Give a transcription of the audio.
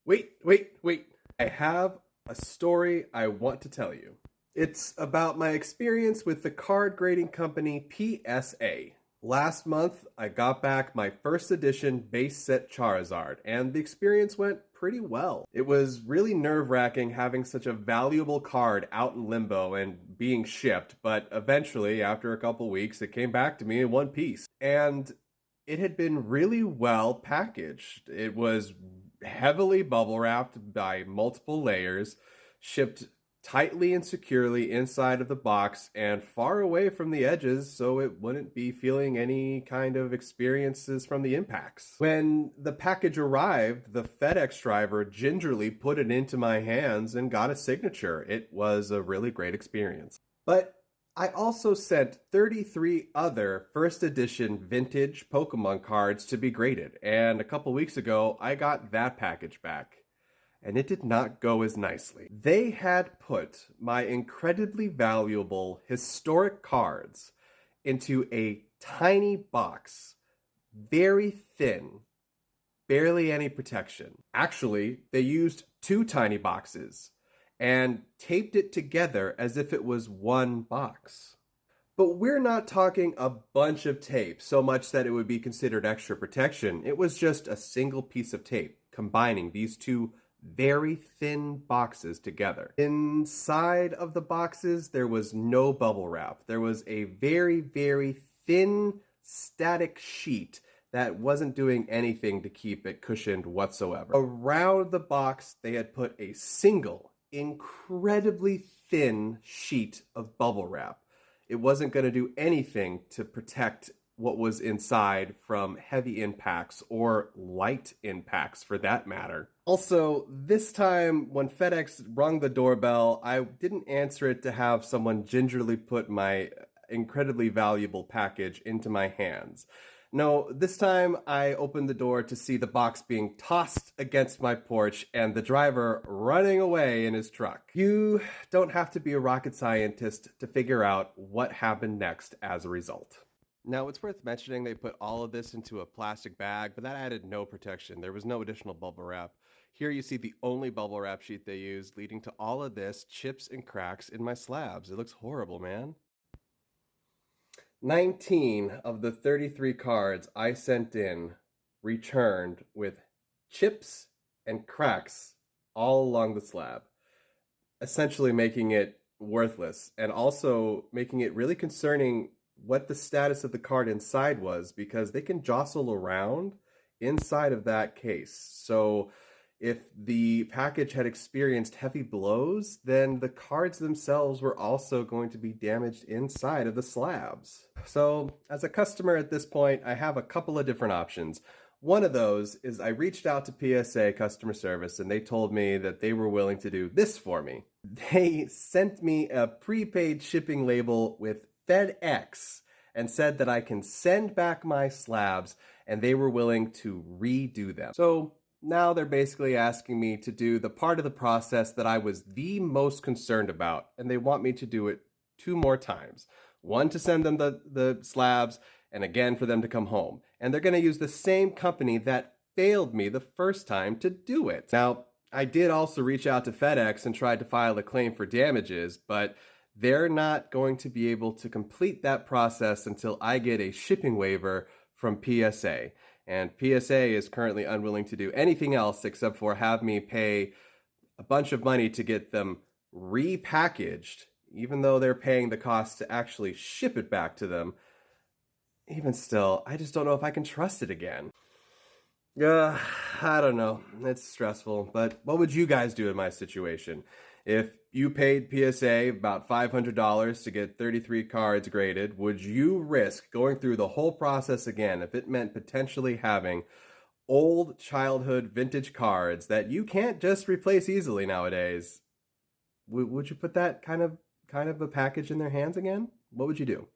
Wait. I have a story I want to tell you. It's about my experience with the card grading company PSA. Last month, I got back my first edition base set Charizard, and the experience went pretty well. It was really nerve-wracking having such a valuable card out in limbo and being shipped, but eventually, after a couple weeks, it came back to me in one piece. And it had been really well packaged. It was heavily bubble wrapped by multiple layers, shipped tightly and securely inside of the box and far away from the edges so it wouldn't be feeling any kind of experiences from the impacts. When the package arrived, the FedEx driver gingerly put it into my hands and got a signature. It was a really great experience. But I also sent 33 other first edition vintage Pokemon cards to be graded, and a couple weeks ago I got that package back. And it did not go as nicely. They had put my incredibly valuable historic cards into a tiny box, very thin, barely any protection. Actually, they used two tiny boxes and taped it together as if it was one box. But we're not talking a bunch of tape, so much that it would be considered extra protection. It was just a single piece of tape combining these two very thin boxes together. Inside of the boxes, there was no bubble wrap. There was a very thin static sheet that wasn't doing anything to keep it cushioned whatsoever. Around the box, they had put a single, incredibly thin sheet of bubble wrap. It wasn't going to do anything to protect what was inside from heavy impacts or light impacts for that matter. Also, this time when FedEx rung the doorbell, I didn't answer it to have someone gingerly put my incredibly valuable package into my hands. No, this time I opened the door to see the box being tossed against my porch and the driver running away in his truck. You don't have to be a rocket scientist to figure out what happened next as a result. Now, it's worth mentioning they put all of this into a plastic bag, but that added no protection. There was no additional bubble wrap. Here you see the only bubble wrap sheet they used, leading to all of this chips and cracks in my slabs. It looks horrible, man. 19 of the 33 cards I sent in returned with chips and cracks all along the slab, essentially making it worthless and also making it really concerning what the status of the card inside was, because they can jostle around inside of that case. So if the package had experienced heavy blows, then the cards themselves were also going to be damaged inside of the slabs. So as a customer at this point, I have a couple of different options. One of those is I reached out to PSA customer service and they told me that they were willing to do this for me. They sent me a prepaid shipping label with FedEx and said that I can send back my slabs and they were willing to redo them. So now they're basically asking me to do the part of the process that I was the most concerned about, and they want me to do it 2 more times. One to send them the slabs, and again for them to come home. And they're going to use the same company that failed me the first time to do it. Now, I did also reach out to FedEx and tried to file a claim for damages, but they're not going to be able to complete that process until I get a shipping waiver from PSA. And PSA is currently unwilling to do anything else except for have me pay a bunch of money to get them repackaged, even though they're paying the cost to actually ship it back to them. Even still, I just don't know if I can trust it again. I don't know. It's stressful, but what would you guys do in my situation? If you paid PSA about $500 to get 33 cards graded, would you risk going through the whole process again if it meant potentially having old childhood vintage cards that you can't just replace easily nowadays? Would you put that kind of a package in their hands again? What would you do?